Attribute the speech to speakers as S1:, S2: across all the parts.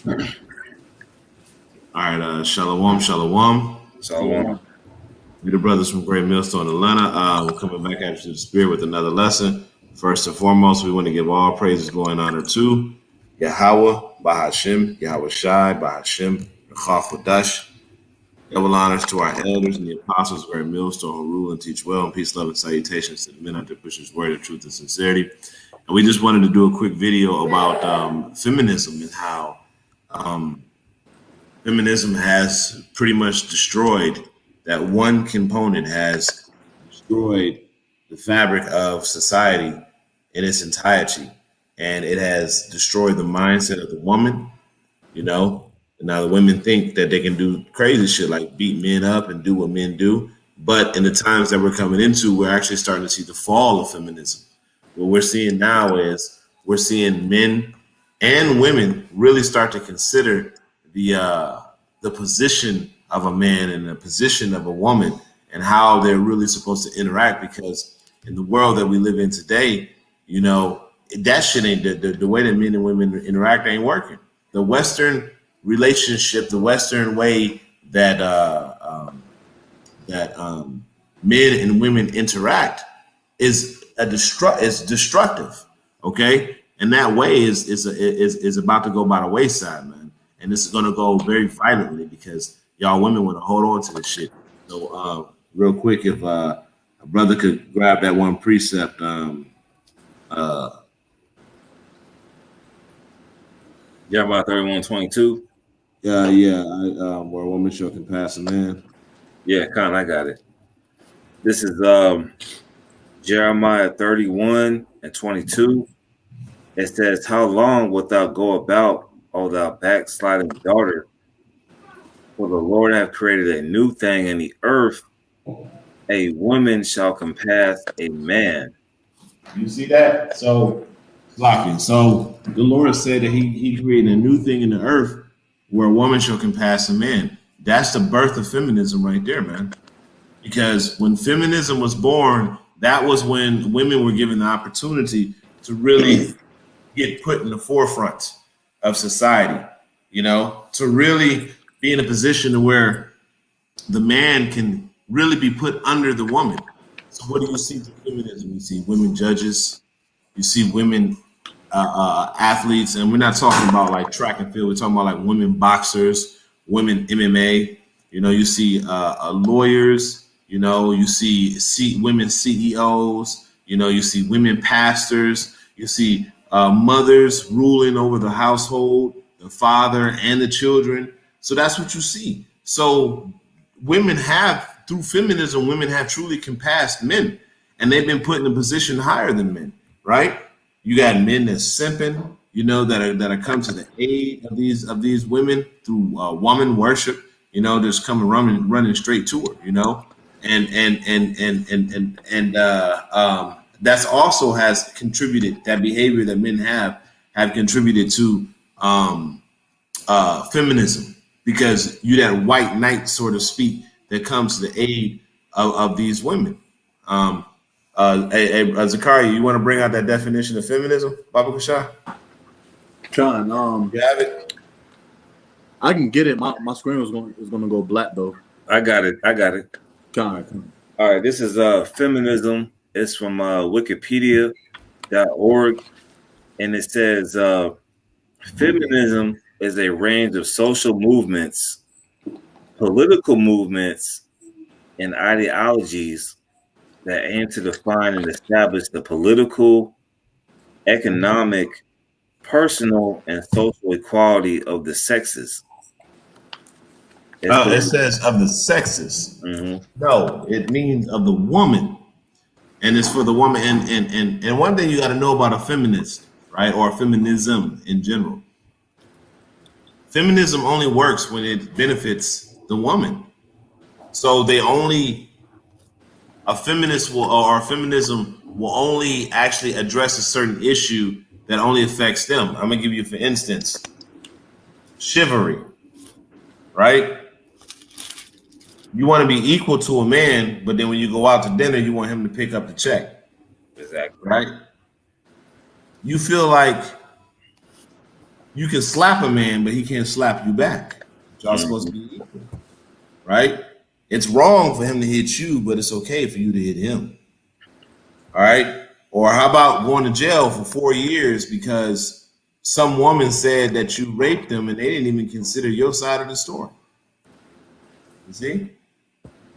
S1: All right, shalom, shalom.
S2: Shalom.
S1: We the brothers from Great Millstone, Atlanta. We're coming back at you to the spirit with another lesson. First and foremost, we want to give all praises, glory, and honor to Yahweh, Bahashim, Yahweh Shai, Bahashim, Nechachodash. Double honors to our elders and the apostles of Great Millstone who rule and teach well, and peace, love, and salutations to the men out there push his word of truth and sincerity. And we just wanted to do a quick video about feminism and how feminism has pretty much destroyed that one component, has destroyed the fabric of society in its entirety. And it has destroyed the mindset of the woman, you know. And now the women think that they can do crazy shit like beat men up and do what men do. But in the times that we're coming into, we're actually starting to see the fall of feminism. What we're seeing now is we're seeing men and women really start to consider the position of a man and the position of a woman and how they're really supposed to interact, because in the world that we live in today, you know, that shit ain't the way that men and women interact ain't working. The Western relationship, the Western way that men and women interact is destructive. Okay, and that way is about to go by the wayside, man. And this is going to go very violently because y'all women want to hold on to this shit. So real quick, if a brother could grab that one precept,
S2: Jeremiah 31:22.
S1: where a woman shall compass a man.
S2: Yeah, I got it. This is Jeremiah 31:22. It says, "How long wilt thou go about, O thou backsliding daughter? For the Lord hath created a new thing in the earth. A woman shall compass a man."
S1: You see that? So the Lord said that he created a new thing in the earth where a woman shall compass a man. That's the birth of feminism right there, man. Because when feminism was born, that was when women were given the opportunity to really get put in the forefront of society, you know, to really be in a position where the man can really be put under the woman. So what do you see through feminism? You see women judges, you see women athletes, and we're not talking about like track and field. We're talking about like women boxers, women MMA. You know, you see lawyers. You know, you see women CEOs. You know, you see women pastors. You see mothers ruling over the household, the father and the children. So that's what you see. So women have, through feminism, women have truly compassed men, and they've been put in a position higher than men, right? You got men that's simping, you know, that are come to the aid of these women through woman worship, you know, just coming running straight to her, you know, and that's also has contributed, that behavior that men have contributed to feminism, because you that white knight, so to speak, that comes to the aid of these women. Zakaria, you want to bring out that definition of feminism, Baba Kashah?
S3: John,
S1: You have it?
S3: I can get it. My screen is going to go black though.
S2: I got it.
S3: John.
S2: All right, this is feminism. It's from wikipedia.org, and it says feminism is a range of social movements, political movements, and ideologies that aim to define and establish the political, economic, personal, and social equality of the sexes.
S1: It says of the sexes.
S2: Mm-hmm.
S1: No, it means of the woman. And it's for the woman. And one thing you got to know about a feminist, right, or feminism in general. Feminism only works when it benefits the woman. So feminism will only actually address a certain issue that only affects them. I'm gonna give you, for instance, chivalry, right? You want to be equal to a man, but then when you go out to dinner, you want him to pick up the check.
S2: Exactly.
S1: Right? You feel like You can slap a man, but he can't slap you back. Y'all supposed to be equal, right? It's wrong for him to hit you, but it's okay for you to hit him. All right? Or how about going to jail for 4 years because some woman said that you raped them and they didn't even consider your side of the story? You see?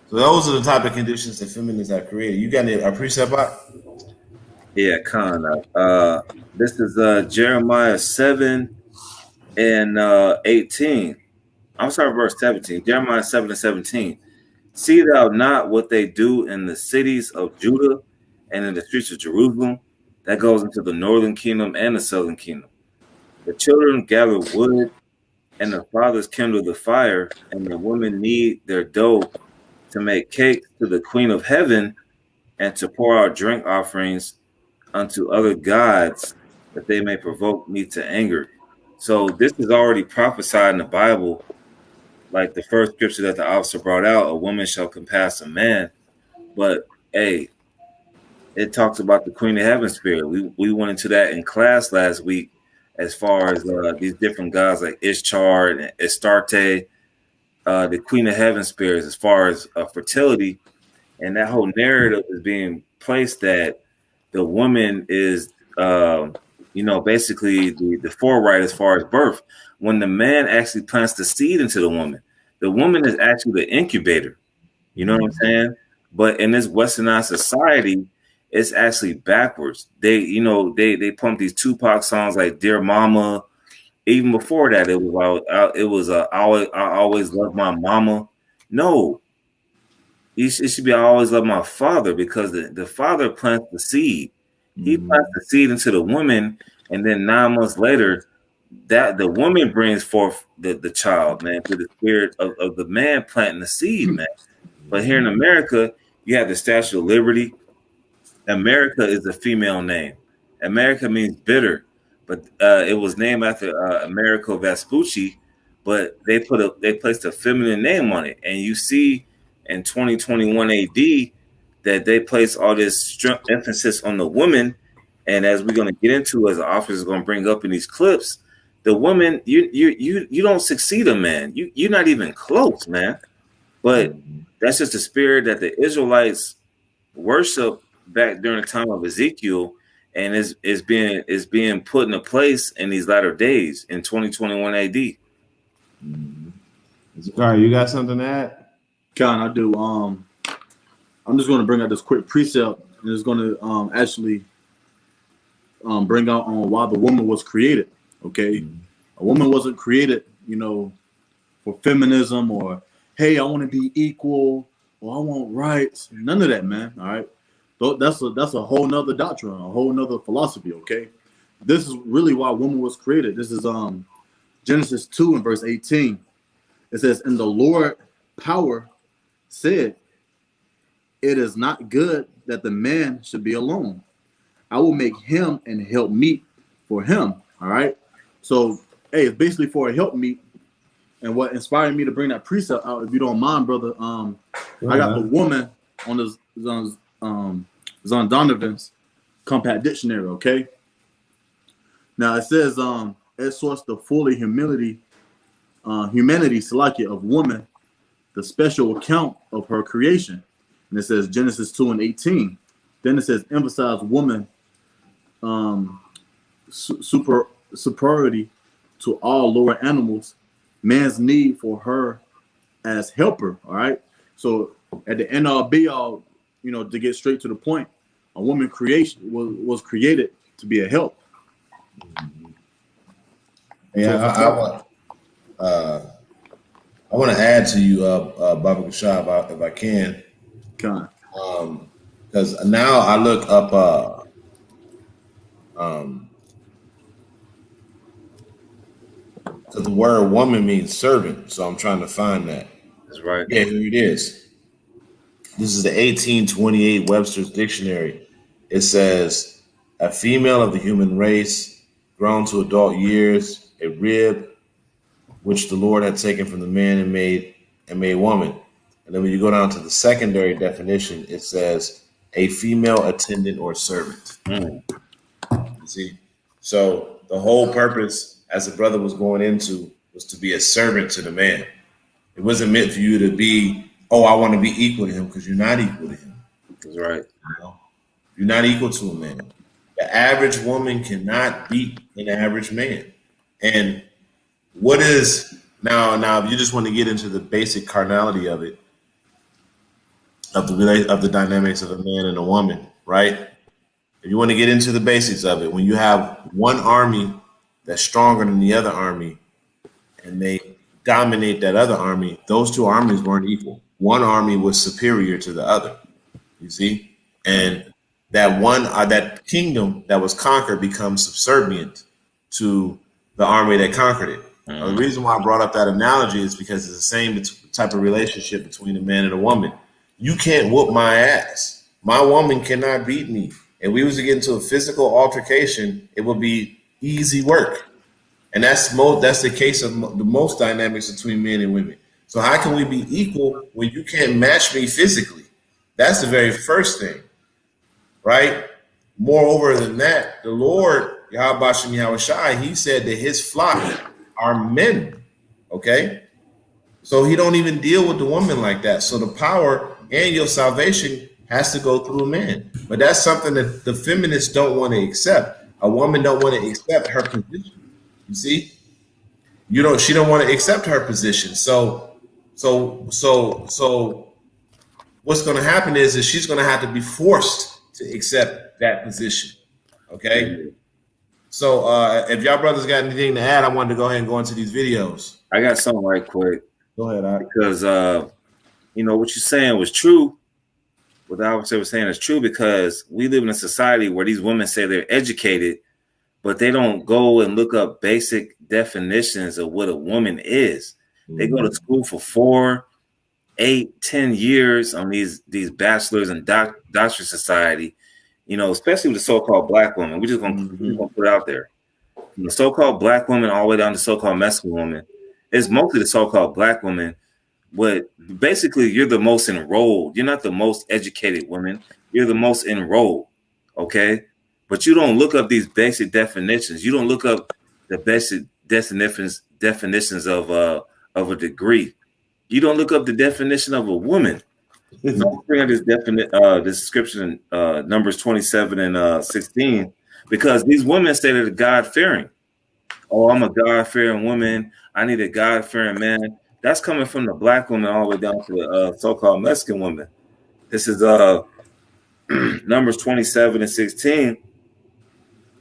S1: So those are the type of conditions that feminists have created. You got a precept out?
S2: Yeah, kind of. This is Jeremiah 7 and 18. I'm sorry, verse 17. Jeremiah 7 and 17. See thou not what they do in the cities of Judah and in the streets of Jerusalem? That goes into the northern kingdom and the southern kingdom. The children gather wood, and the fathers kindle the fire, and the women knead their dough to make cakes to the queen of heaven, and to pour out drink offerings unto other gods, that they may provoke me to anger. So this is already prophesied in the Bible, like the first scripture that the officer brought out: a woman shall compass a man. But hey, it talks about the Queen of Heaven spirit. We went into that in class last week, as far as these different gods like Ishtar and Astarte, the Queen of Heaven spirits, as far as fertility. And that whole narrative is being placed that the woman is, basically the foreright as far as birth. When the man actually plants the seed into the woman is actually the incubator. You know what I'm saying? But in this westernized society, it's actually backwards. They pump these Tupac songs like "Dear Mama." Even before that, it was I always love my mama. No, it should be I always love my father, because the father plants the seed. He plants the seed into the woman, and then 9 months later, that the woman brings forth the child, man, through the spirit of the man planting the seed, man. But here in America, you have the Statue of Liberty. America is a female name. America means bitter, but it was named after Americo Vespucci, but they placed a feminine name on it. And you see in 2021 AD that they place all this emphasis on the woman. And as we're going to get into, as the officer is going to bring up in these clips, the woman, you don't succeed a man. You're not even close, man. But that's just the spirit that the Israelites worship back during the time of Ezekiel, and is being put into place in these latter days in 2021 AD.
S1: Zakari, you got something to add?
S3: Con, I do. I'm just going to bring out this quick precept, and it's going to actually bring out on why the woman was created. Okay, a woman wasn't created, for feminism or hey, I want to be equal or I want rights. None of that, man. All right, that's a whole nother doctrine, a whole nother philosophy. Okay, this is really why woman was created. This is Genesis 2 and verse 18. It says, "And the Lord power said, it is not good that the man should be alone. I will make him an help meet for him." All right. So, hey, it's basically for a help meet. And what inspired me to bring that precept out, if you don't mind, brother, I got the woman on the Zon Donovan's Compact Dictionary. Okay. Now it says, it sorts the fully humanity, Salakia, of woman, the special account of her creation. And it says Genesis 2 and 18. Then it says emphasize woman superiority to all lower animals, man's need for her as helper. All right. So at the end all be all, to get straight to the point, a woman creation was created to be a help.
S1: Yeah, I want to add to you, Baba Kashab, if I can. Because now I look up because the word woman means servant, so I'm trying to find that.
S2: That's right.
S1: Yeah, here it is. This is the 1828 Webster's Dictionary. It says, a female of the human race, grown to adult years, a rib, which the Lord had taken from the man and made woman. And then when you go down to the secondary definition, it says a female attendant or servant. You see? So the whole purpose as the brother was going into, was to be a servant to the man. It wasn't meant for you to be, oh, I want to be equal to him, because you're not equal to him.
S2: That's right.
S1: You know? You're not equal to a man. The average woman cannot beat an average man. And what is now if you just want to get into the basic carnality of it, of the dynamics of a man and a woman, right? If you want to get into the basics of it, when you have one army that's stronger than the other army and they dominate that other army, those two armies weren't equal. One army was superior to the other, you see? And that kingdom that was conquered becomes subservient to the army that conquered it. The reason why I brought up that analogy is because it's the same type of relationship between a man and a woman. You can't whoop my ass. My woman cannot beat me. If we was to get into a physical altercation, it would be easy work. And that's the case of the most dynamics between men and women. So how can we be equal when you can't match me physically? That's the very first thing, right? Moreover than that, the Lord, Yahweh Shem Yahweh Shai, he said that his flock are men, okay? So he don't even deal with the woman like that. So the power and your salvation has to go through a man. But that's something that the feminists don't want to accept. A woman don't want to accept her position. You see? She don't want to accept her position. So what's going to happen is she's going to have to be forced to accept that position. Okay? So if y'all brothers got anything to add, I wanted to go ahead and go into these videos.
S2: I got something right quick.
S1: Go ahead,
S2: because what you're saying was true. What I was saying is true, because we live in a society where these women say they're educated, but they don't go and look up basic definitions of what a woman is. Mm-hmm. They go to school for 4, 8, 10 years on these bachelors and doctorate society, especially with the so-called black woman. We're just gonna put it out there. From the so-called black woman all the way down to so-called Mexican woman. It's mostly the so-called black woman. But basically, you're the most enrolled. You're not the most educated woman. You're the most enrolled, okay? But you don't look up these basic definitions. You don't look up the basic definitions of a degree. You don't look up the definition of a woman. So bring out this description in Numbers 27 and 16, because these women say they're God-fearing. Oh, I'm a God-fearing woman. I need a God-fearing man. That's coming from the black woman all the way down to the so-called Mexican woman. This is Numbers 27 and 16.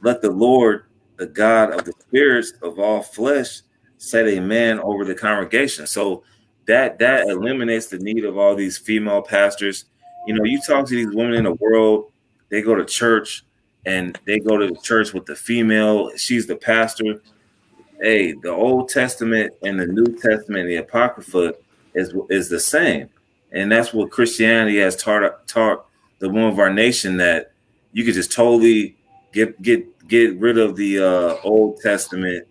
S2: Let the Lord, the God of the spirits of all flesh, set a man over the congregation. So that eliminates the need of all these female pastors. You talk to these women in the world, they go to church, and they go to the church with the female. She's the pastor. Hey, the Old Testament and the New Testament, the Apocrypha, is the same. And that's what Christianity has taught the women of our nation, that you could just totally get rid of the Old Testament,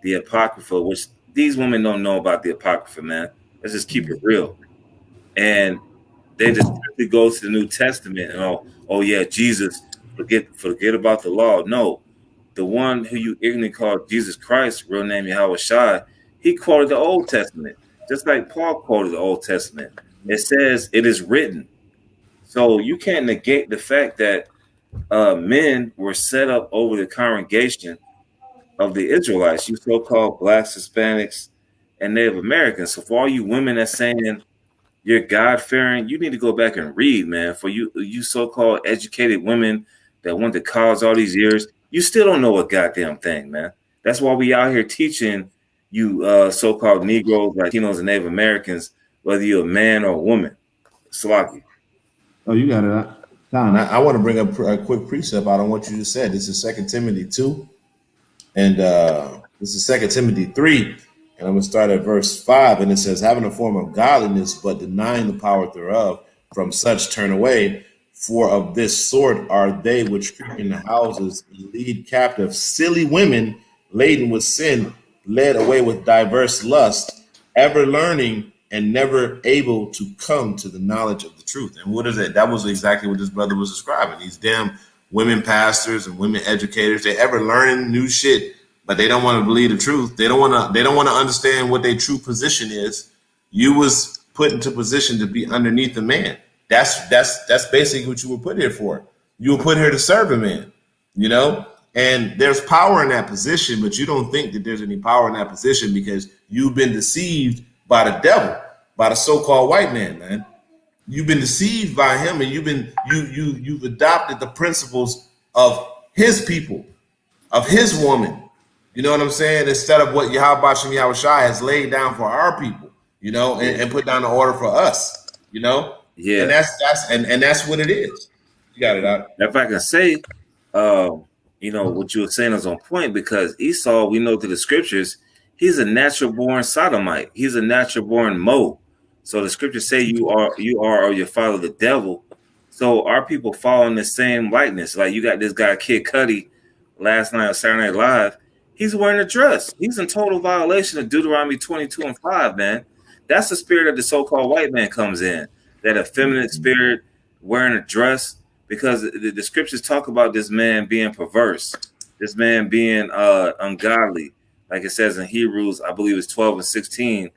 S2: the Apocrypha, which these women don't know about the Apocrypha, man. Let's just keep it real. And they just simply go to the New Testament and oh yeah, Jesus, forget about the law. No. The one who you ignorantly call Jesus Christ, real name Yahweh Shai, he quoted the Old Testament, just like Paul quoted the Old Testament. It says it is written. So you can't negate the fact that men were set up over the congregation of the Israelites, you so-called blacks, Hispanics, and Native Americans. So for all you women that's saying you're God-fearing, you need to go back and read, man. For you so-called educated women that went to college all these years, you still don't know a goddamn thing, man. That's why we out here teaching you so-called Negroes, Latinos, and Native Americans, whether you're a man or a woman. Salaki.
S1: Oh, you got it. Don, I want to bring up a quick precept out on what you just said. This is 2 Timothy 2, and this is 2 Timothy 3, and I'm going to start at verse 5, and it says, having a form of godliness, but denying the power thereof, from such turn away. For of this sort are they which creep in the houses and lead captive silly women laden with sin, led away with diverse lusts, ever learning and never able to come to the knowledge of the truth. And what is it? That was exactly what this brother was describing. These damn women pastors and women educators, they ever learning new shit but they don't want to believe the truth. They don't want to understand what their true position is. You was put into position to be underneath a man. That's basically what you were put here for. You were put here to serve a man, you know? And there's power in that position, but you don't think that there's any power in that position because you've been deceived by the devil, by the so-called white man. You've been deceived by him, and you've adopted the principles of his people, of his woman. You know what I'm saying? Instead of what Yahweh Shem Yahushua has laid down for our people, you know, and put down the order for us, you know?
S2: Yeah.
S1: And that's what it is. You got it out.
S2: If I can say, you know, what you were saying is on point, because Esau, we know through the scriptures, he's a natural born sodomite. He's a natural born Mo. So the scriptures say you are or your father the devil. So our people fall in the same likeness. Like you got this guy Kid Cudi last night on Saturday Night Live. He's wearing a dress. He's in total violation of Deuteronomy 22:5, man. That's the spirit of the so-called white man comes in. That effeminate spirit wearing a dress. Because the scriptures talk about this man being perverse, this man being ungodly, like it says in Hebrews, I believe it's 12:16.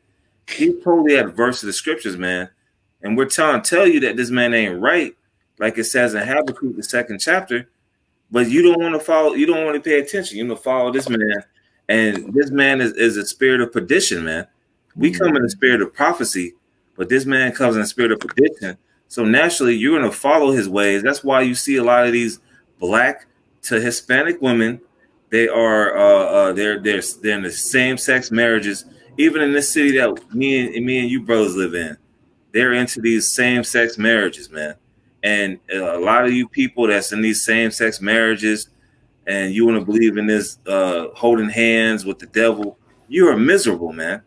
S2: He's totally adverse to the scriptures, man. And we're trying to tell you that this man ain't right, like it says in Habakkuk, the 2nd chapter. But you don't want to follow, you don't want to pay attention. You want to follow this man. And this man is a spirit of perdition, man. We come in the spirit of prophecy, but this man comes in the spirit of perdition. So naturally, you're going to follow his ways. That's why you see a lot of these black to Hispanic women. They are they're in the same-sex marriages. Even in this city that me and you brothers live in, they're into these same-sex marriages, man. And a lot of you people that's in these same-sex marriages, and you want to believe in this holding hands with the devil, you are miserable, man.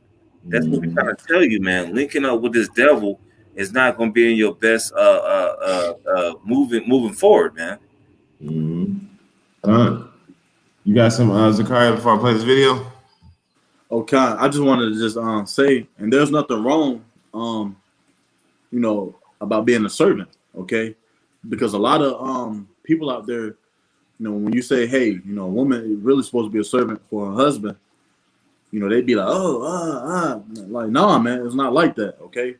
S2: That's what we're trying to tell you, man. Linking up with this devil is not going to be in your best moving forward, man.
S1: You got some Zachariah before I play this video?
S3: Okay, I just wanted to just say, and there's nothing wrong, you know, about being a servant, okay? Because a lot of people out there, you know, when you say, hey, you know, a woman is really supposed to be a servant for her husband, you know, they'd be like, like, nah, man, it's not like that, okay?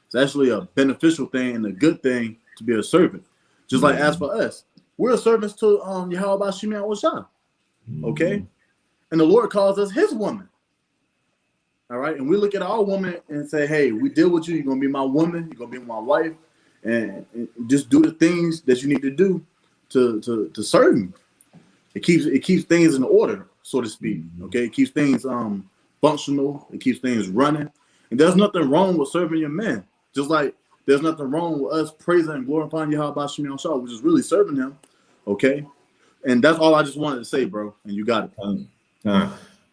S3: It's actually a beneficial thing and a good thing to be a servant. Just like as for us, we're servants to Yahweh Shem Yahushua, okay? And the Lord calls us his woman. All right. And we look at our woman and say, hey, we deal with you. You're going to be my woman. You're going to be my wife. And just do the things that you need to do to serve me. It keeps things in order, so to speak. Okay. It keeps things functional. It keeps things running. And there's nothing wrong with serving your man. Just like there's nothing wrong with us praising and glorifying Yahweh Shem Yahushua, which is really serving him. Okay. And that's all I just wanted to say, bro. And you got it.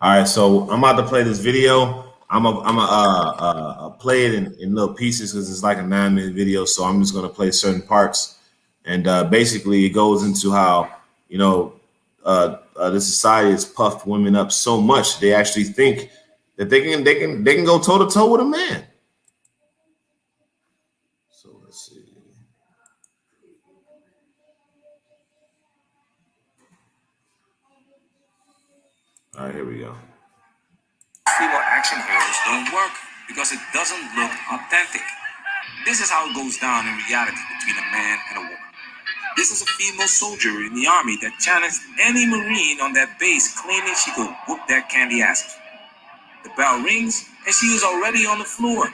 S1: All right, so I'm about to play this video. I'm a play it in little pieces because it's like a 9-minute video. So I'm just gonna play certain parts, and basically it goes into how, you know, the society has puffed women up so much they actually think that they can go toe to toe with a man. So let's see. All right, here we go.
S4: Female action heroes don't work because it doesn't look authentic. This is how it goes down in reality between a man and a woman. This is a female soldier in the army that challenged any Marine on that base, claiming she could whoop their candy asses. The bell rings and she is already on the floor.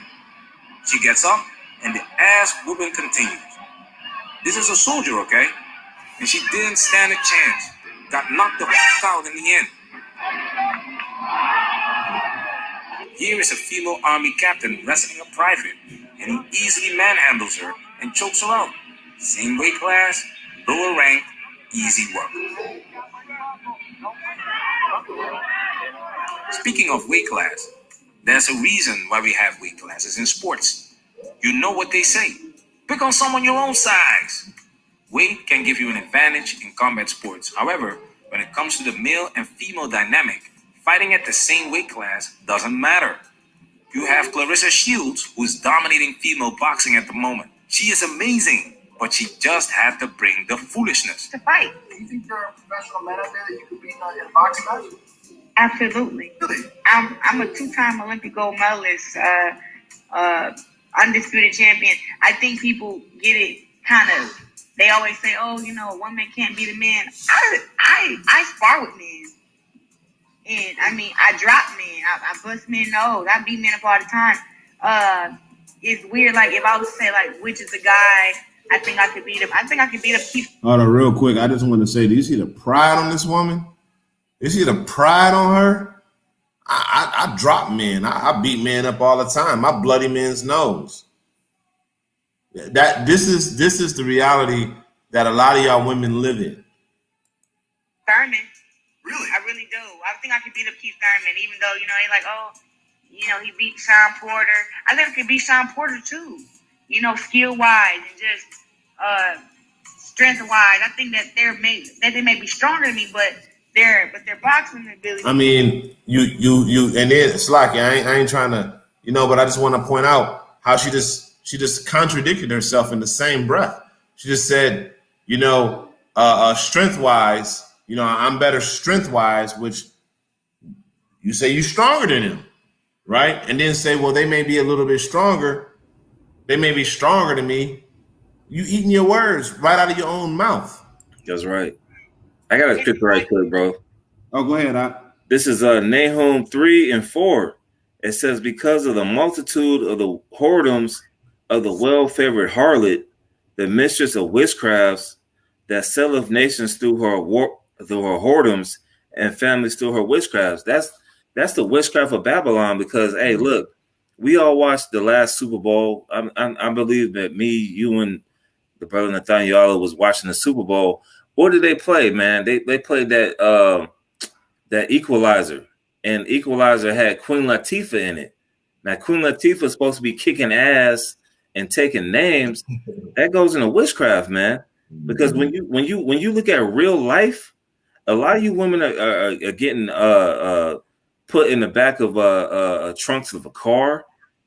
S4: She gets up and the ass whooping continues. This is a soldier, okay? And she didn't stand a chance. Got knocked the fuck out in the end. Here is a female army captain wrestling a private, and he easily manhandles her and chokes her out. Same weight class, lower rank, easy work. Speaking of weight class, there's a reason why we have weight classes in sports. You know what they say. Pick on someone your own size. Weight can give you an advantage in combat sports. However, when it comes to the male and female dynamic, fighting at the same weight class doesn't matter. You have Clarissa Shields, who is dominating female boxing at the moment. She is amazing, but she just had to bring the foolishness.
S5: To fight. Do you think there are professional men out there that you could beat in a boxing match? Absolutely. I'm a 2-time Olympic gold medalist, undisputed champion. I think people get it kind of. They always say, "Oh, a woman can't beat a man." I spar with men, and I mean, I drop men. I bust men nose. I beat men up all the time. It's weird. Like if I was to say, like, which is the guy I think I could beat him. I think I could beat him.
S1: Hold on, real quick. I just want to say, do you see the pride on this woman? You see the pride on her? I drop men. I beat men up all the time. I bloody men's nose. This is the reality that a lot of y'all women live in.
S5: Thurman. Really? I really do. I think I could beat up Keith Thurman, even though, he's like, oh, he beat Sean Porter. I think I could beat Sean Porter too. Skill-wise and just strength-wise. I think that they may be stronger than me, but their boxing ability.
S1: I mean, you and then Slacky, I ain't trying to, but I just want to point out how she just contradicted herself in the same breath. She just said, strength-wise, I'm better strength-wise, which you say you're stronger than him, right? And then say, well, they may be a little bit stronger. They may be stronger than me. You eating your words right out of your own mouth.
S2: That's right. I got a scripture right quick, bro.
S1: Oh, go ahead.
S2: This is Nahum 3:4. It says, because of the multitude of the whoredoms of the well-favored harlot, the mistress of witchcrafts, that selleth nations through her whoredoms and families through her witchcrafts. That's the witchcraft of Babylon. Because hey, look, we all watched the last Super Bowl. I believe that me, you, and the brother Nathaniel was watching the Super Bowl. What did they play, man? They played that Equalizer, and Equalizer had Queen Latifah in it. Now Queen Latifah is supposed to be kicking ass and taking names. That goes into witchcraft, man. Because when you look at real life, a lot of you women are getting put in the back of trunks of a car.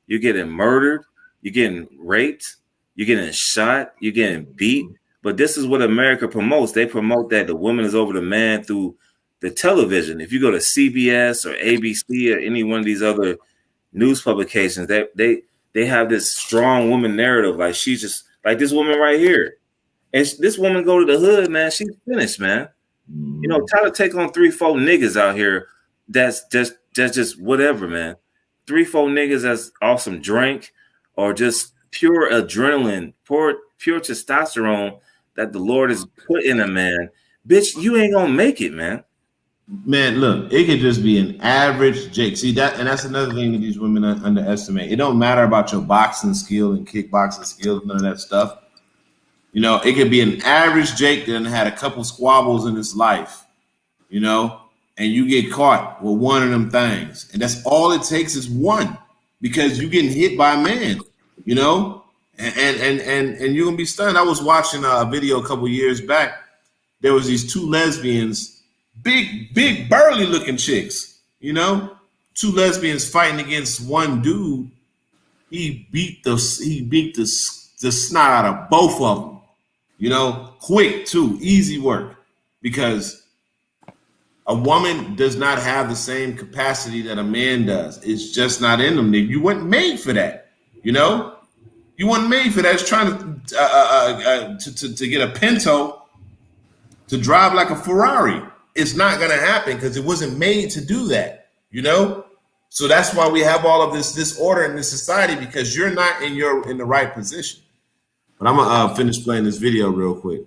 S2: You're getting murdered. You're getting raped. You're getting shot. You're getting beat. But this is what America promotes. They promote that the woman is over the man through the television. If you go to CBS or ABC or any one of these other news publications, they have this strong woman narrative. Like she's just like this woman right here. And this woman go to the hood, man. She's finished, man. Try to take on 3-4 niggas out here. That's just whatever, man. 3-4 niggas that's awesome drink or just pure adrenaline, pure testosterone that the Lord has put in a man. Bitch, you ain't gonna make it, man.
S1: Man, look, it could just be an average Jake. See that, and that's another thing that these women underestimate. It don't matter about your boxing skill and kickboxing skills, none of that stuff. It could be an average Jake that had a couple squabbles in his life, and you get caught with one of them things, and that's all it takes is one, because you getting hit by a man, and you're gonna be stunned. I was watching a video a couple years back. There was these two lesbians, big burly looking chicks, two lesbians fighting against one dude. He beat the snot out of both of them. Quick too, easy work, because a woman does not have the same capacity that a man does. It's just not in them. You weren't made for that. You weren't made for that. It's trying to get a Pinto to drive like a Ferrari. It's not going to happen because it wasn't made to do that. So that's why we have all of this disorder in this society, because you're not in the right position. But I'm gonna finish playing this video real quick.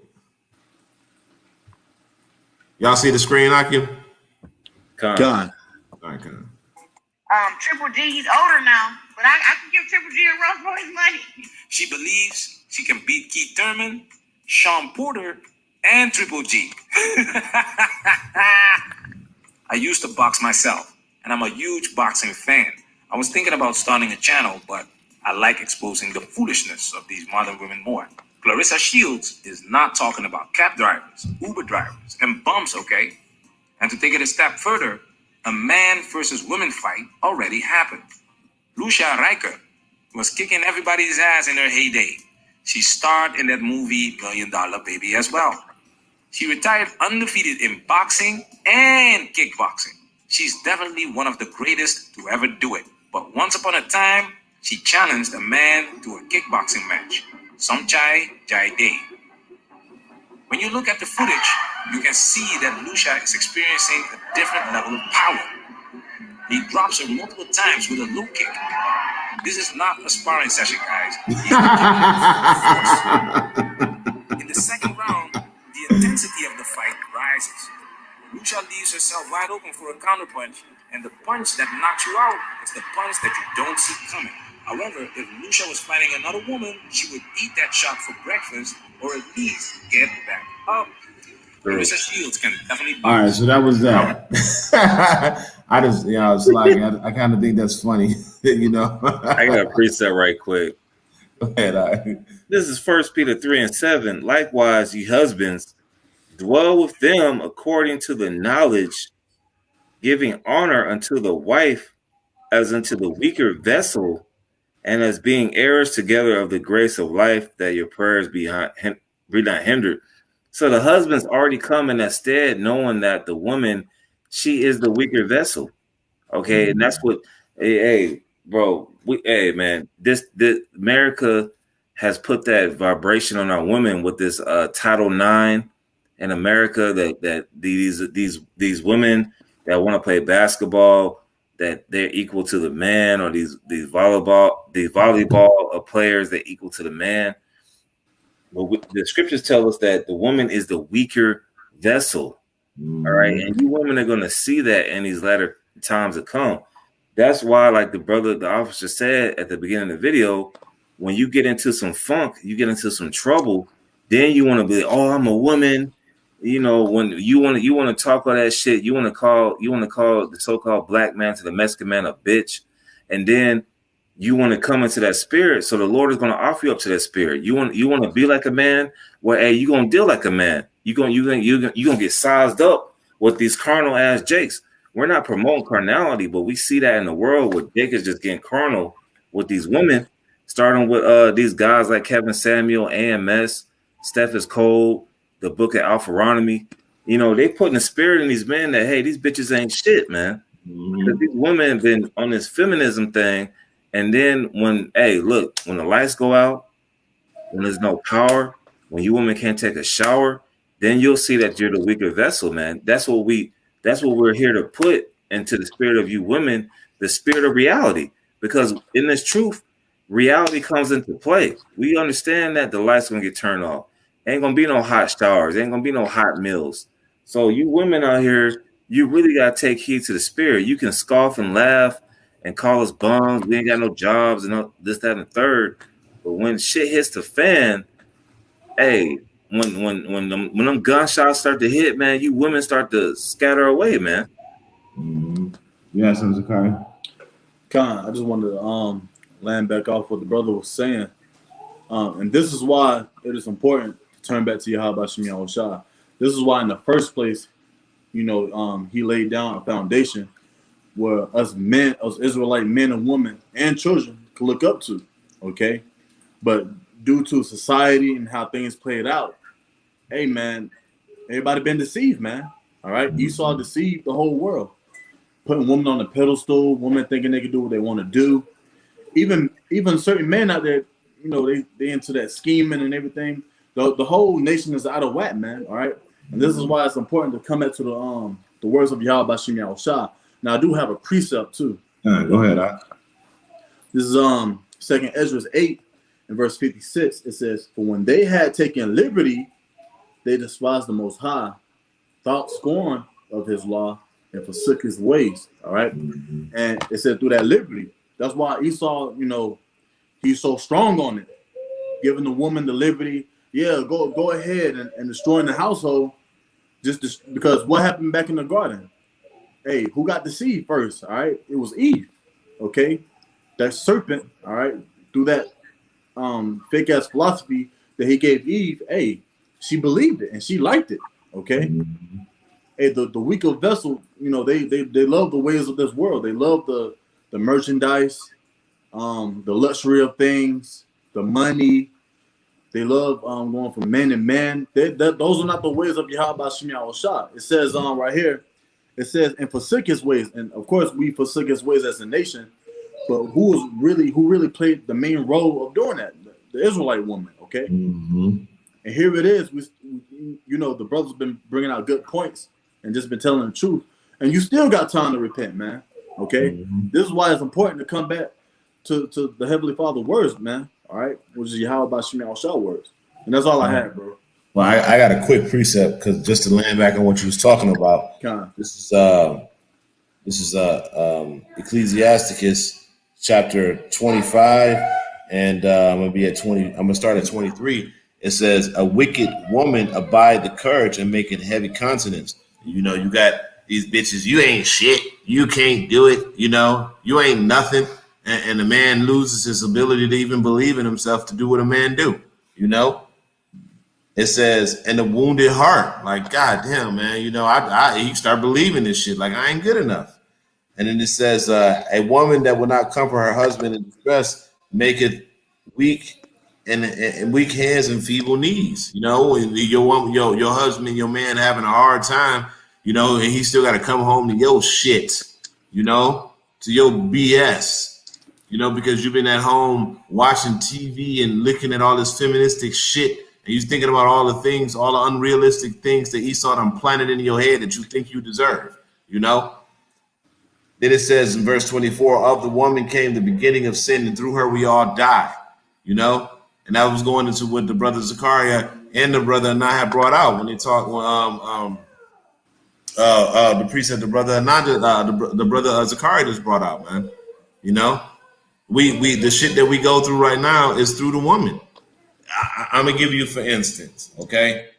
S1: Y'all see the screen, Akim?
S3: Gone.
S1: All right, Con.
S5: Triple G, he's older now, but I can give Triple G a run for his money.
S4: She believes she can beat Keith Thurman, Sean Porter, and Triple G. I used to box myself, and I'm a huge boxing fan. I was thinking about starting a channel, but I like exposing the foolishness of these modern women more. Clarissa Shields is not talking about cab drivers, Uber drivers, and bums, okay? And to take it a step further, a man versus women fight already happened. Lucia Riker was kicking everybody's ass in her heyday. She starred in that movie $1 Million Baby as well. She retired undefeated in boxing and kickboxing. She's definitely one of the greatest to ever do it. But once upon a time, she challenged a man to a kickboxing match. Some chai, jai day. When you look at the footage, you can see that Lucia is experiencing a different level of power. He drops her multiple times with a low kick. This is not a sparring session, guys. In the second round, the intensity of the fight rises. Lucia leaves herself wide open for a counterpunch, and the punch that knocks you out is the punch that you don't see coming. However, if Lucia was fighting another woman, she would eat that shot for breakfast, or at least get back up. Larissa Shields can definitely box.
S1: All right, so that was that. I just, it's like I kind of think that's funny,
S2: I got a preset right quick.
S1: Go ahead.
S2: This is 1 Peter 3:7. Likewise, ye husbands, dwell with them according to the knowledge, giving honor unto the wife as unto the weaker vessel, and as being heirs together of the grace of life, that your prayers be not hindered. So the husband's already come in that stead, knowing that the woman, she is the weaker vessel. Okay, and that's what, hey, bro, man, this America has put that vibration on our women with this Title IX in America, that these women that want to play basketball, that they're equal to the man, or these volleyball players that equal to the man. But the scriptures tell us that the woman is the weaker vessel. All right, and you women are going to see that in these latter times to come. That's why, like the officer said at the beginning of the video, when you get into some funk, you get into some trouble, then you want to be, oh, I'm a woman. When you want to talk all that shit, you want to call the so-called black man to the Mexican man a bitch, and then you want to come into that spirit. So the Lord is going to offer you up to that spirit. You want to be like a man. Well, hey, you gonna deal like a man. You gonna get sized up with these carnal ass jakes. We're not promoting carnality, but we see that in the world where Jake is just getting carnal with these women, starting with these guys like Kevin Samuel, AMS, Steph is Cold, the book of Alpharonomy. They putting the spirit in these men that, hey, these bitches ain't shit, man. Because these women have been on this feminism thing. And then when the lights go out, when there's no power, when you women can't take a shower, then you'll see that you're the weaker vessel, man. That's what we're here to put into the spirit of you women, the spirit of reality. Because in this truth, reality comes into play. We understand that the lights gonna get turned off. Ain't gonna be no hot showers, ain't gonna be no hot meals. So you women out here, you really gotta take heed to the spirit. You can scoff and laugh and call us bums. We ain't got no jobs and this, that, and the third. But when shit hits the fan, hey, when them gunshots start to hit, man, you women start to scatter away, man.
S1: Yeah, something, Zakari.
S3: I just wanted to land back off what the brother was saying. And this is why it is important to turn back to Yahweh Shem Yahushua. This is why in the first place, he laid down a foundation where us Israelite men and women and children can look up to, okay? But due to society and how things played out, hey, man, everybody been deceived, man, all right? Esau deceived the whole world, putting women on the pedestal, women thinking they can do what they want to do. Even certain men out there, they into that scheming and everything. The whole nation is out of whack, man, all right? And this is why it's important to come back to the words of Yahweh Shem Yahushua. Now, I do have a precept, too.
S1: Go ahead.
S3: This is 2 Ezra 8 and verse 56. It says, for when they had taken liberty, they despised the Most High, thought scorn of his law, and forsook his ways. All right? And it said through that liberty. That's why Esau, he's so strong on it, giving the woman the liberty. Yeah, go ahead and destroying the household, just because what happened back in the garden? Hey, who got deceived first? All right, it was Eve. Okay, that serpent. All right, through that fake ass philosophy that he gave Eve. Hey, she believed it and she liked it. Okay, hey, the weaker vessel. They love the ways of this world. They love the merchandise, the luxury of things, the money. They love going from man to man. Those are not the ways of Yahweh Shem Yahushua. It says right here It says, and forsook his ways. And of course, we forsook his ways as a nation. But who really played the main role of doing that? The Israelite woman, okay?
S1: Mm-hmm.
S3: And here it is. The brother's been bringing out good points and just been telling the truth. And you still got time to repent, man, okay?
S1: Mm-hmm.
S3: This is why it's important to come back to the Heavenly Father's words, man, all right? Which is Yahweh Bashim Al-Shah words. And that's all I had, bro.
S1: Well, I got a quick precept because just to land back on what you was talking about, this is Ecclesiasticus Chapter 25, and I'm gonna be at 20. I'm gonna start at 23. It says, "A wicked woman abide the courage and make it heavy consonants." You know, you got these bitches. You ain't shit. You can't do it. You know, you ain't nothing, and the man loses his ability to even believe in himself to do what a man do. You know. It says, and the wounded heart, like, God damn, man, you know, you start believing this shit, like, I ain't good enough. And then it says, a woman that will not comfort her husband in distress maketh weak and weak hands and feeble knees. You know, your husband, your man having a hard time, you know, and he still got to come home to your shit, you know, to your BS, you know, because you've been at home watching TV and looking at all this feministic shit. And you're thinking about all the things, all the unrealistic things that Esau done planted in your head that you think you deserve, you know? Then it says in verse 24, of the woman came the beginning of sin, and through her we all die, you know? And that was going into what the brother Zechariah and the brother Anah brought out when they talked, the precept the brother Anah, the brother Zechariah just brought out, man. You know? We the shit that we go through right now is through the woman. I'm gonna give you, for instance, okay?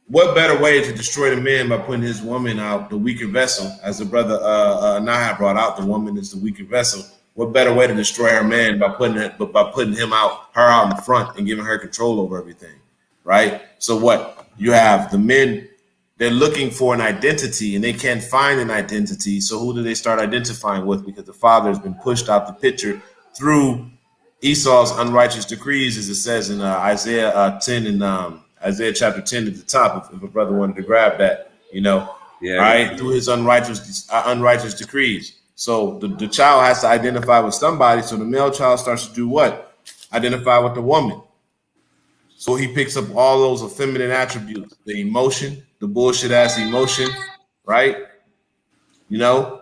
S1: What better way to destroy the man by putting his woman out, the weaker vessel, as the brother Nahab brought out, the woman is the weaker vessel. What better way to destroy her man by putting her out in front and giving her control over everything, right? So what? You have the men, they're looking for an identity and they can't find an identity. So who do they start identifying with? Because the father has been pushed out the picture through Esau's unrighteous decrees, as it says in Isaiah 10 and Isaiah chapter 10 at the top, if a brother wanted to grab that, you know, right? Through his unrighteous decrees. So the child has to identify with somebody. So the male child starts to do what? Identify with the woman. So he picks up all those effeminate attributes, the emotion, the bullshit ass emotion, right? You know,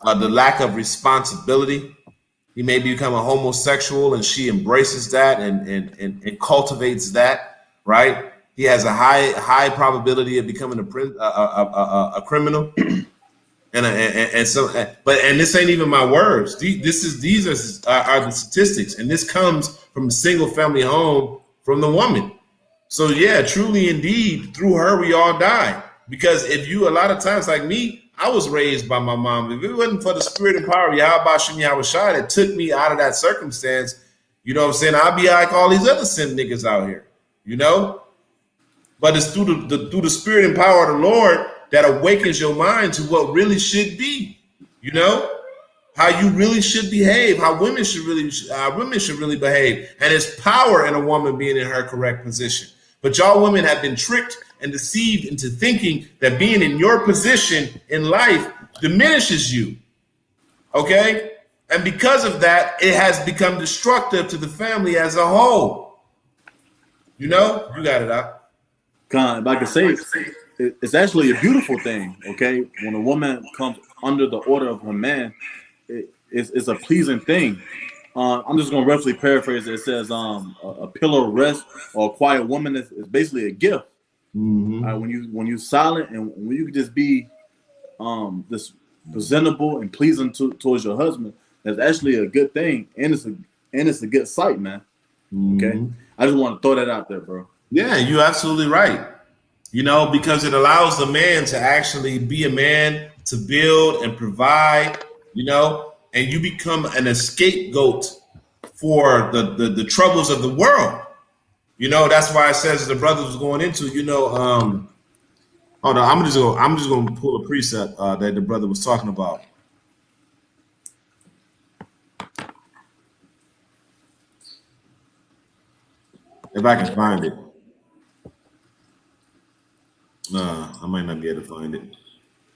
S1: the lack of responsibility. He may become a homosexual, and she embraces that and cultivates that, right? He has a high probability of becoming a criminal, and this ain't even my words. These are the statistics, and this comes from a single family home from the woman. So yeah, truly indeed, through her we all die. Because if you, a lot of times, like me, I was raised by my mom. If it wasn't for the spirit and power of Yahweh Shah that took me out of that circumstance, you know what I'm saying? I'd be like all these other sin niggas out here, you know? But it's through the spirit and power of the Lord that awakens your mind to what really should be, you know? How you really should behave, how women should really behave. And it's power in a woman being in her correct position. But y'all women have been tricked and deceived into thinking that being in your position in life diminishes you, okay? And because of that, it has become destructive to the family as a whole. You know? You got it out.
S3: Like I say, it's actually a beautiful thing, okay? When a woman comes under the order of her man, it's a pleasing thing. I'm just going to roughly paraphrase it. It says a pillow of rest or a quiet woman is basically a gift.
S1: Mm-hmm.
S3: When you're silent and when you can just be this presentable and pleasing towards your husband, that's actually a good thing, and it's a good sight, man. Okay,
S1: Mm-hmm.
S3: I just want to throw that out there, bro.
S1: Yeah, you're absolutely right. You know, because it allows the man to actually be a man, to build and provide, you know, and you become an scapegoat for the troubles of the world. You know, that's why it says the brothers was going into, you know, hold on, I'm just gonna pull a precept that the brother was talking about. If I can find it. I might not be able to find it.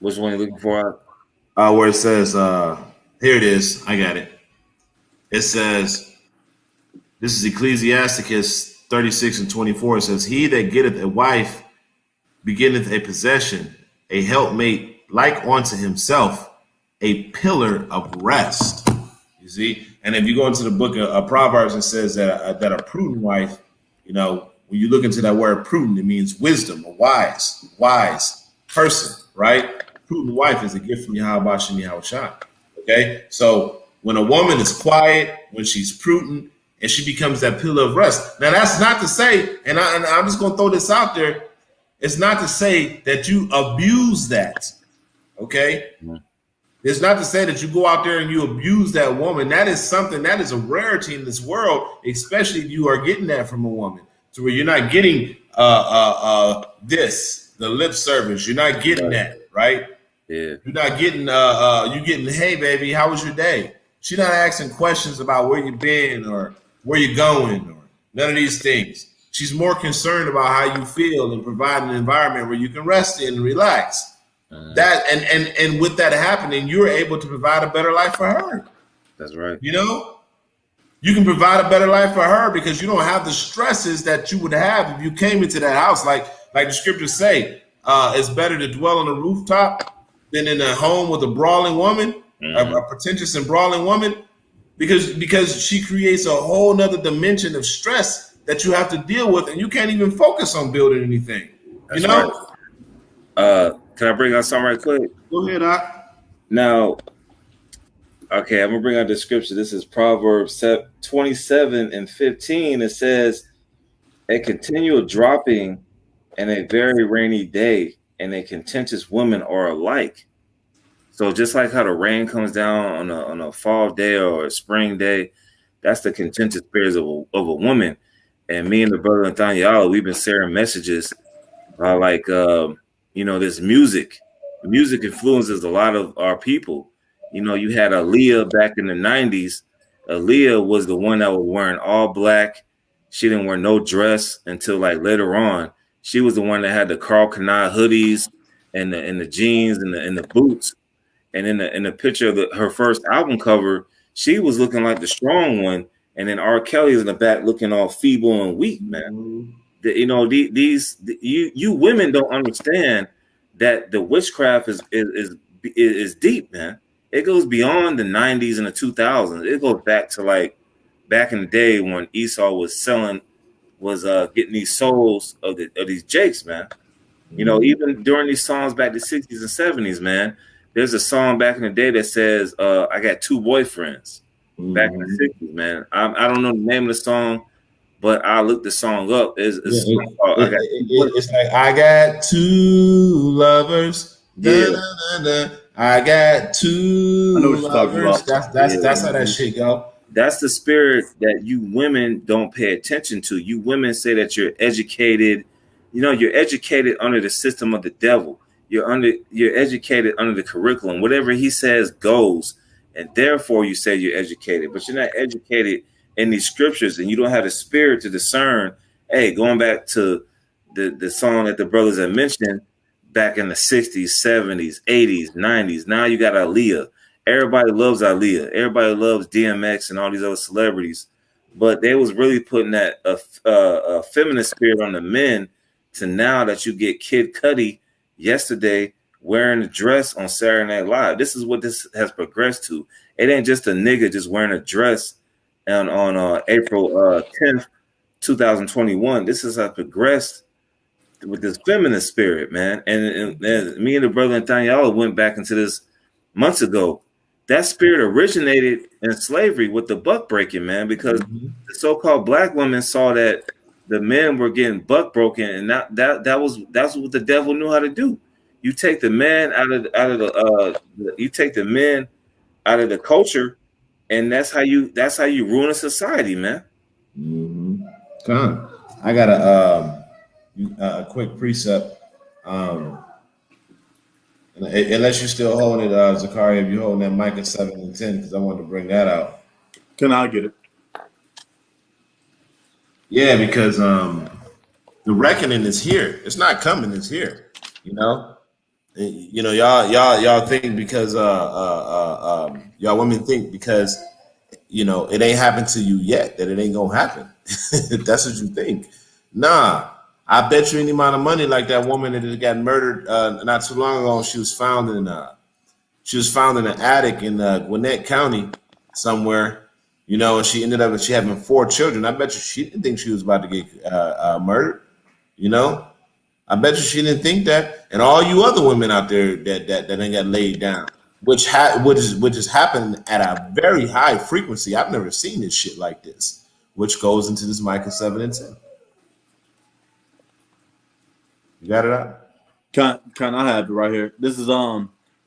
S2: Which one are you looking for?
S1: Where it says, here it is. I got it. It says, this is Ecclesiasticus 36:24. It says, he that getteth a wife beginneth a possession, a helpmate like unto himself, a pillar of rest. You see? And if you go into the book of Proverbs, it says that a prudent wife, when you look into that word prudent, it means wisdom, a wise person, right? Prudent wife is a gift from Yahweh Shem Yahushua. Okay? So when a woman is quiet, when she's prudent, and she becomes that pillar of rest. Now, that's not to say, and I'm just going to throw this out there, it's not to say that you abuse that, okay? Mm-hmm. It's not to say that you go out there and you abuse that woman. That is something, that is a rarity in this world, especially if you are getting that from a woman. So where you're not getting the lip service. You're not getting that, right? Yeah. You're not getting, you're getting, hey, baby, how was your day? She's not asking questions about where you've been or where you're going or none of these things. She's more concerned about how you feel and providing an environment where you can rest in and relax. That and with that happening, you're able to provide a better life for her.
S2: That's right.
S1: You can provide a better life for her because you don't have the stresses that you would have if you came into that house. Like the scriptures say, it's better to dwell on a rooftop than in a home with a brawling woman, a pretentious and brawling woman, because she creates a whole nother dimension of stress that you have to deal with, and you can't even focus on building anything.
S2: That's right. Can I bring out something right quick?
S1: Go ahead, Doc.
S2: Now, okay, I'm going to bring out the scripture. This is Proverbs 27:15. It says, a continual dropping and a very rainy day and a contentious woman are alike. So just like how the rain comes down on a fall day or a spring day, that's the contentious spirits of a woman. And me and the brother Nathaniel, we've been sharing messages this music influences a lot of our people. You had Aaliyah back in the 90s. Aaliyah was the one that was wearing all black. She didn't wear no dress until like later on. She was the one that had the Karl Kani hoodies and the jeans and the boots. And in the picture of her first album cover, she was looking like the strong one, and then R. Kelly's in the back looking all feeble and weak, man. You women don't understand that the witchcraft is deep, man. It goes beyond the 90s and the 2000s. It goes back to back in the day when Esau was getting these souls of these jakes, man. Even during these songs back in the 60s and 70s, man. There's a song back in the day that says, I got two boyfriends back in the 60s, man. I don't know the name of the song, but I looked the song up. It's
S1: like, I got two lovers.
S2: Yeah.
S1: Da, da, da, da. I got two lovers. That's how that shit go.
S2: That's the spirit that you women don't pay attention to. You women say that you're educated. You're educated under the system of the devil. You're educated under the curriculum. Whatever he says goes, and therefore you say you're educated, but you're not educated in these scriptures, and you don't have the spirit to discern. Hey, going back to the song that the brothers had mentioned back in the 60s, 70s, 80s, 90s. Now you got Aaliyah. Everybody loves Aaliyah. Everybody loves DMX and all these other celebrities, but they was really putting that a feminist spirit on the men. To now that you get Kid Cudi yesterday wearing a dress on Saturday Night Live. This is what this has progressed to. It ain't just a nigga just wearing a dress on April 10th, 2021. This has progressed with this feminist spirit, man. And me and the brother Nathaniel went back into this months ago. That spirit originated in slavery with the buck breaking, man, because the so-called black women saw that the men were getting buck broken, and that's what the devil knew how to do. You take the men out of the culture, and that's how you ruin a society, man.
S1: Come, I got a quick precept. Unless you're still holding it, Zakaria, if you're holding that Micah 7:10, because I wanted to bring that out.
S3: Can I get it?
S1: Yeah, because the reckoning is here. It's not coming, it's here. You know, y'all think because y'all women think because you know it ain't happened to you yet that it ain't gonna happen. That's what you think. Nah, I bet you any amount of money like that woman that just got murdered not too long ago. She was found in an attic in Gwinnett County somewhere. You know, and she ended up she having 4 children. I bet you she didn't think she was about to get murdered. You know, I bet you she didn't think that. And all you other women out there that ain't got laid down, which is happening at a very high frequency. I've never seen this shit like this, which goes into this Micah 7:10. You got it out?
S3: Can I have it right here? This is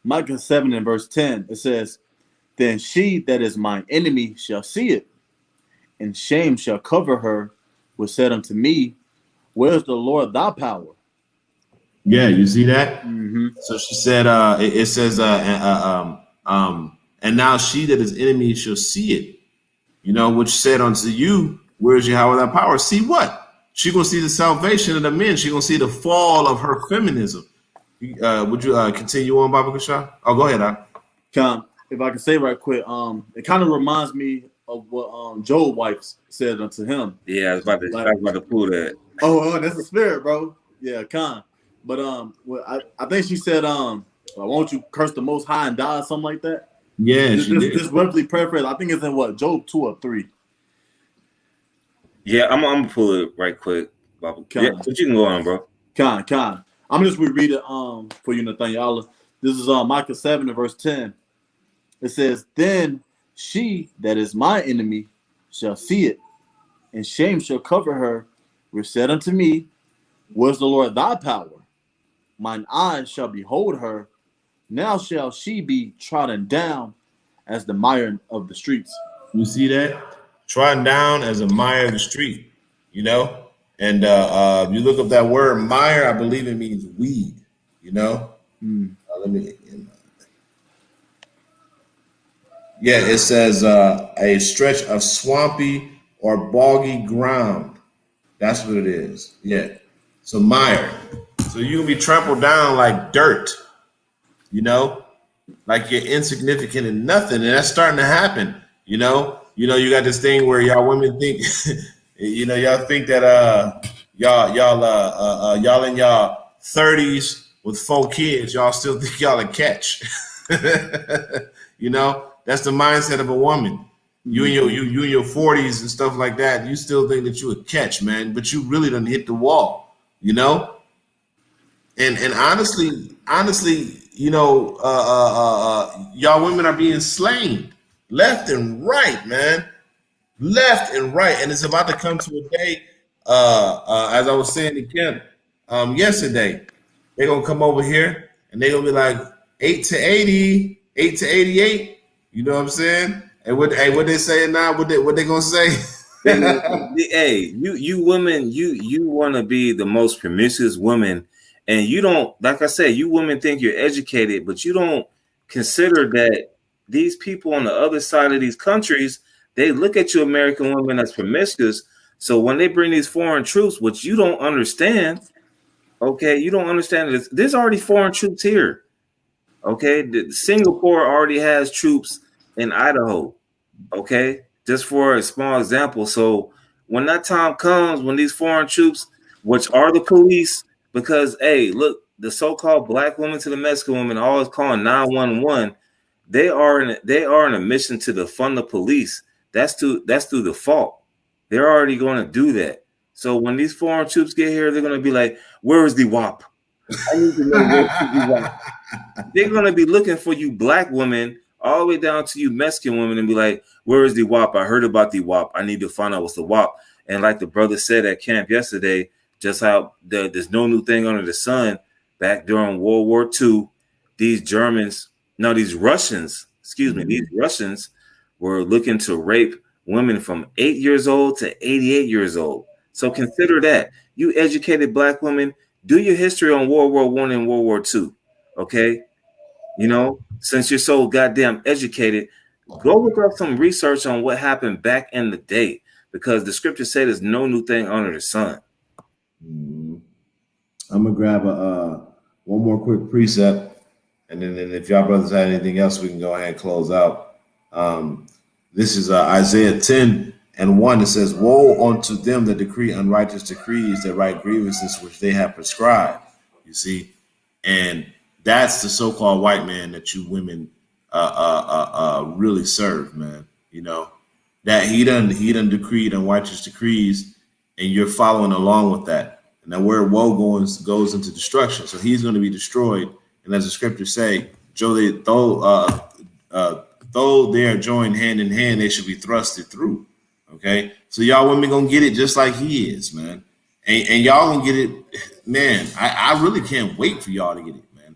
S3: Micah 7 and verse 10. It says, "Then she that is mine enemy shall see it, and shame shall cover her, which said unto me, Where's the Lord thy power?"
S1: Yeah, you see that?
S3: Mm-hmm.
S1: So she said, it says, and now she that is enemy shall see it, you know, which said unto you, where is Yahweh thy power? See what? She gonna see the salvation of the men. She gonna see the fall of her feminism. Would you continue on, Baba Kasha? Oh, go ahead.
S3: If I can say right quick, it kind of reminds me of what Job's wife said unto him.
S2: Yeah, I was about to pull that.
S3: Oh, that's the spirit, bro. Yeah, But well, I think she said, won't you curse the Most High and die, or something like that.
S1: Yeah,
S3: this roughly paraphrase. I think it's in what, Job 2 or 3.
S2: Yeah, I'm gonna pull it right quick, Baba. Yeah, but you can go on, bro.
S3: I'm gonna just reread it for you, Nathaniel. This is Micah 7 and verse 10. It says, "Then she that is my enemy shall see it, and shame shall cover her, which said unto me, Where's the Lord thy power? Mine eyes shall behold her. Now shall she be trodden down as the mire of the streets."
S1: You see that? Trodden down as a mire of the street, you know? And you look up that word mire, I believe it means weed, you know? Let me. Yeah, it says a stretch of swampy or boggy ground. That's what it is. Yeah. So mire. So you can be trampled down like dirt, you know? Like you're insignificant and nothing. And that's starting to happen, you know? You got this thing where y'all women think, y'all think that y'all in y'all 30s with 4 kids, y'all still think y'all a catch. You know? That's the mindset of a woman. You in your 40s and stuff like that, you still think that you a catch, man, but you really done hit the wall, you know? And honestly, y'all women are being slain left and right, man. Left and right. And it's about to come to a day, as I was saying to Kim yesterday, they're gonna come over here and they're gonna be like 8 to 80, 8 to 88. You know what I'm saying? And what they saying now? What they gonna say?
S2: Hey, you women, you want to be the most promiscuous woman, and you don't. Like I said, you women think you're educated, but you don't consider that these people on the other side of these countries, they look at you American women as promiscuous. So when they bring these foreign troops, which you don't understand, okay, you don't understand this. There's already foreign troops here. Okay, Singapore already has troops in Idaho. Okay, just for a small example. So when that time comes, when these foreign troops, which are the police, because hey, look, the so-called black women to the Mexican women always calling 911. They are in a mission to defund the police. That's through default. They're already going to do that. So when these foreign troops get here, they're going to be like, "Where is the WAP? I need to know where's the WAP." They're going to be looking for you black women all the way down to you Mexican women and be like, "Where is the WAP? I heard about the WAP. I need to find out what's the WAP." And like the brother said at camp yesterday, just how there's no new thing under the sun. Back during World War II, these Russians were looking to rape women from 8 years old to 88 years old. So consider that. You educated black women, do your history on World War I and World War II. Okay? Since you're so goddamn educated, go look up some research on what happened back in the day, because the scripture said there's no new thing under the sun.
S1: I'm gonna grab one more quick precept, and then if y'all brothers have anything else, we can go ahead and close out. This is Isaiah 10:1. It says, "Woe unto them that decree unrighteous decrees, that write grievances which they have prescribed." You see, and that's the so-called white man that you women really serve, man. You know that he done decreed unrighteous decrees, and you're following along with that. And that word "woe" goes into destruction. So he's going to be destroyed. And as the scriptures say, though they are joined hand in hand, they should be thrusted through. Okay, so y'all women gonna get it just like he is, man. And y'all gonna get it, man. I really can't wait for y'all to get it, man.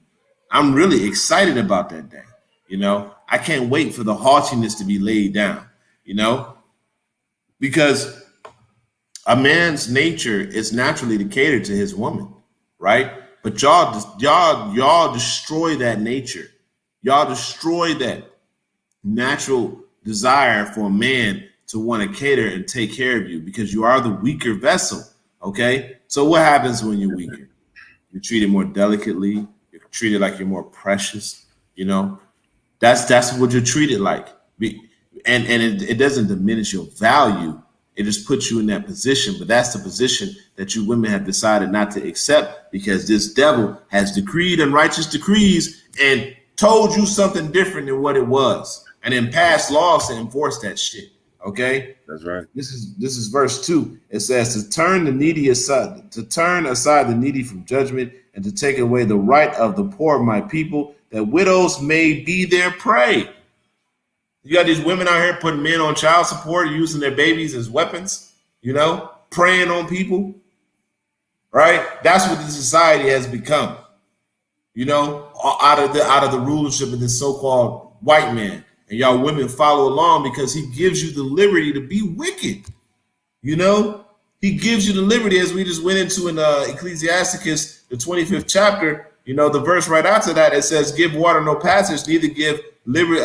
S1: I'm really excited about that day. You know, I can't wait for the haughtiness to be laid down. You know, because a man's nature is naturally to cater to his woman, right? But y'all destroy that nature. Y'all destroy that natural desire for a man to want to cater and take care of you because you are the weaker vessel. Okay, so what happens when you're weaker? You're treated more delicately. You're treated like you're more precious. You know, that's what you're treated like. And it doesn't diminish your value. It just puts you in that position. But that's the position that you women have decided not to accept because this devil has decreed unrighteous decrees and told you something different than what it was, and then passed laws to enforce that shit. Okay,
S2: that's right.
S1: This is verse 2. It says to turn the needy aside, to turn aside the needy from judgment, and to take away the right of the poor of my people, that widows may be their prey. You got these women out here putting men on child support, using their babies as weapons, you know, preying on people, right? That's what the society has become, you know, out of the rulership of this so-called white man. And y'all women follow along because he gives you the liberty to be wicked, you know? He gives you the liberty, as we just went into in Ecclesiasticus, the 25th chapter, you know, the verse right after that, it says, give water no passage, neither give liberty,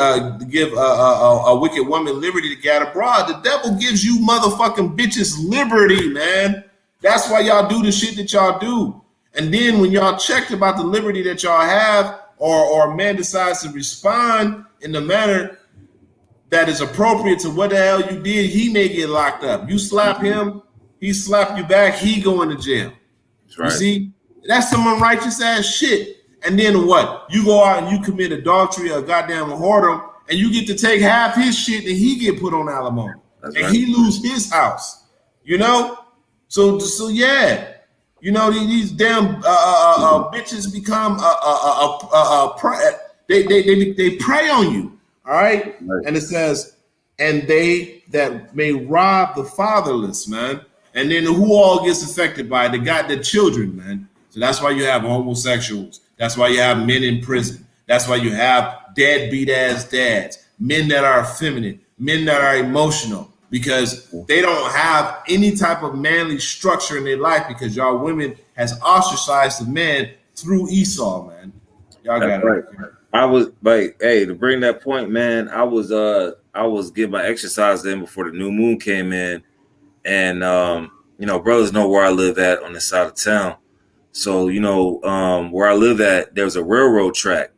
S1: give a wicked woman liberty to gad abroad. The devil gives you motherfucking bitches liberty, man. That's why y'all do the shit that y'all do. And then when y'all checked about the liberty that y'all have, or a man decides to respond in the manner that is appropriate to what the hell you did, he may get locked up. You slap him, he slap you back, he going to jail. That's right. You see, that's some unrighteous ass shit. And then what? You go out and you commit adultery or goddamn whoredom, and you get to take half his shit, and he get put on alimony, and right. He lose his house. You know, so yeah, you know these damn bitches become they prey on you. All right, and it says, and they that may rob the fatherless, man. And then who all gets affected by it? They got the children, man. So that's why you have homosexuals. That's why you have men in prison. That's why you have deadbeat ass dads, men that are effeminate, men that are emotional, because they don't have any type of manly structure in their life because y'all women has ostracized the man through Esau, man. Y'all got it.
S2: Right. I was like, hey, to bring that point, man, I was getting my exercise in before the new moon came in. And, you know, brothers know where I live at on this side of town. So, you know, where I live at, there's a railroad track.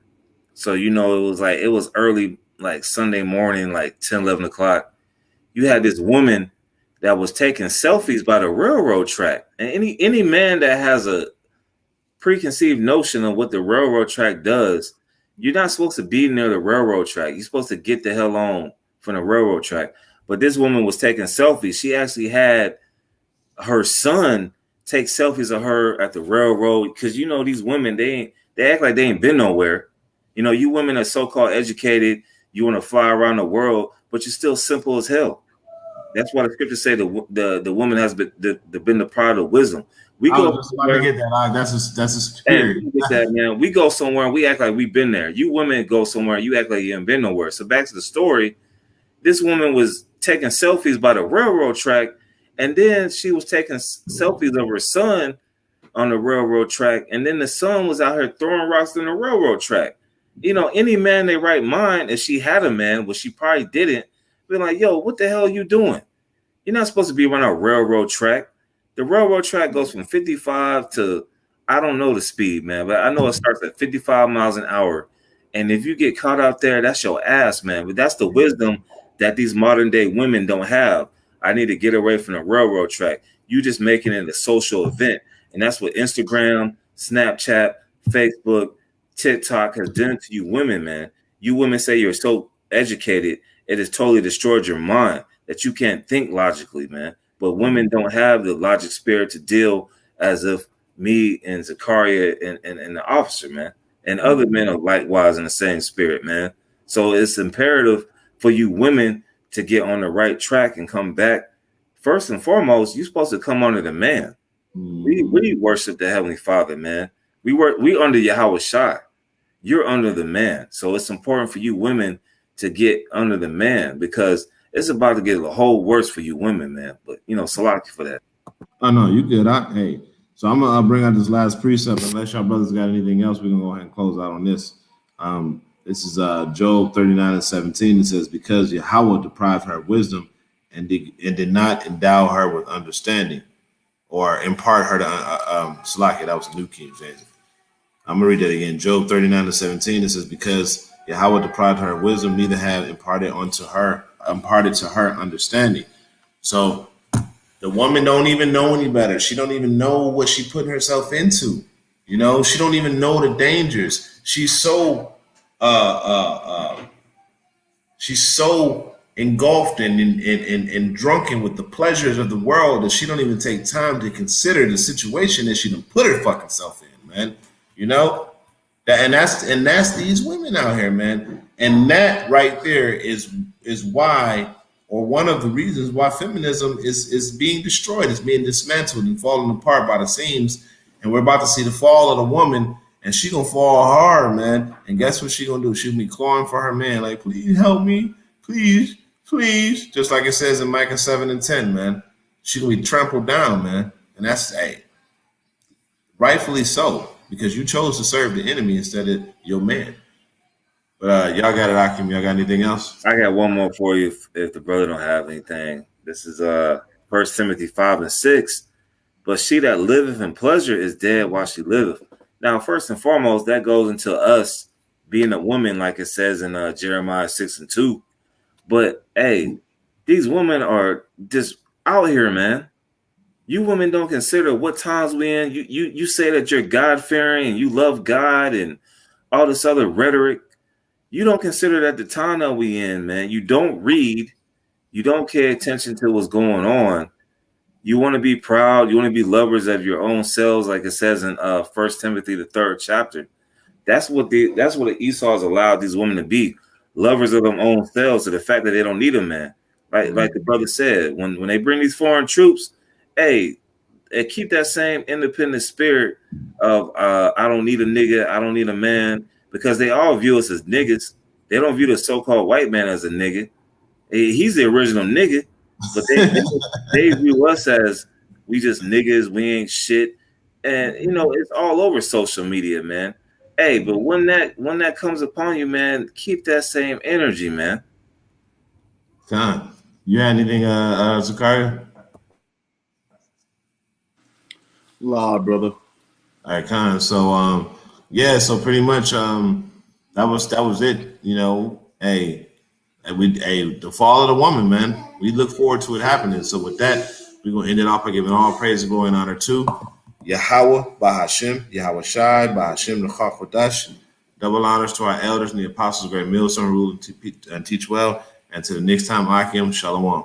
S2: So, you know, it was early, like Sunday morning, like 10, 11 o'clock. You had this woman that was taking selfies by the railroad track. And any man that has a preconceived notion of what the railroad track does, you're not supposed to be near the railroad track. You're supposed to get the hell on from the railroad track. But this woman was taking selfies. She actually had her son take selfies of her at the railroad, because you know these women, they act like they ain't been nowhere. You know, you women are so-called educated. You want to fly around the world, but you're still simple as hell. That's why the scriptures say the woman has been the product of wisdom. We go
S1: just about to get that. That's a spirit.
S2: We get that, man. We go somewhere and we act like we've been there. You women go somewhere and you act like you haven't been nowhere. So back to the story. This woman was taking selfies by the railroad track, and then she was taking selfies of her son on the railroad track, and then the son was out here throwing rocks in the railroad track. You know, any man in their right mind, if she had a man, which she probably didn't, be like, yo, what the hell are you doing? You're not supposed to be around a railroad track. The railroad track goes from 55 to I don't know the speed, man, but I know it starts at 55 miles an hour. And if you get caught out there, that's your ass, man. But that's the wisdom that these modern day women don't have. I need to get away from the railroad track. You just making it a social event. And that's what Instagram, Snapchat, Facebook, TikTok has done to you women, man. You women say you're so educated, it has totally destroyed your mind that you can't think logically, man. But women don't have the logic spirit to deal as if me and Zakaria and the officer, man, and other men are likewise in the same spirit, man. So it's imperative for you women to get on the right track and come back. First and foremost, you're supposed to come under the man. We worship the Heavenly Father, man. We under Yahweh Shai. You're under the man. So it's important for you women to get under the man, because it's about to get a whole worse for you women, man. But Salaki for that.
S1: Oh no, you good. Hey, so I'm gonna bring out this last precept. Unless y'all brothers got anything else, we're gonna go ahead and close out on this. This is Job 39:17. It says, because Yahweh deprived her of wisdom and did not endow her with understanding, or impart her to Salaki. That was the New King James. I'm gonna read that again. Job 39:17. It says, because Yahweh deprived her of wisdom, neither have imparted to her understanding. So the woman don't even know any better. She don't even know what she putting herself into. She don't even know the dangers. She's so engulfed and drunken with the pleasures of the world that she don't even take time to consider the situation that she done put her fucking self in, man. That's these women out here, man. And that right there is why, or one of the reasons why feminism is being destroyed, is being dismantled and falling apart by the seams. And we're about to see the fall of the woman, and she gonna fall hard, man. And guess what she gonna do? She gonna be clawing for her man, like, please help me, please, just like it says in Micah 7:10, man. She gonna be trampled down, man. And that's rightfully so, because you chose to serve the enemy instead of your man. But y'all got it, Akim. Y'all got anything else?
S2: I got one more for you if the brother don't have anything. This is 1 Timothy 5:6. But she that liveth in pleasure is dead while she liveth. Now, first and foremost, that goes into us being a woman, like it says in Jeremiah 6:2. But hey, these women are just out here, man. You women don't consider what times we in. You say that you're God-fearing and you love God and all this other rhetoric. You don't consider that the time that we in, man. You don't read. You don't pay attention to what's going on. You want to be proud. You want to be lovers of your own selves, like it says in 1 Timothy, the 3rd chapter. That's what the Esau's allowed these women to be, lovers of their own selves, to the fact that they don't need a man. Like the brother said, when they bring these foreign troops, hey, keep that same independent spirit of I don't need a nigga, I don't need a man, because they all view us as niggas. They don't view the so-called white man as a nigga. He's the original nigga, but they view us as we just niggas, we ain't shit. And it's all over social media, man. Hey, but when that comes upon you, man, keep that same energy, man.
S1: Con, you had anything, Zakaria?
S3: La, brother.
S1: All right, Con. So so pretty much that was it. The fall of the woman, man. We look forward to it happening. So with that, we're gonna end it off by giving all praise, glory, and honor to Yahweh, Bahashem, Yahweh Shai, Bahashem, Nechach Kodash. Double honors to our elders and the apostles, great millstone, rule and teach well. And to the next time, Akim, Shalom.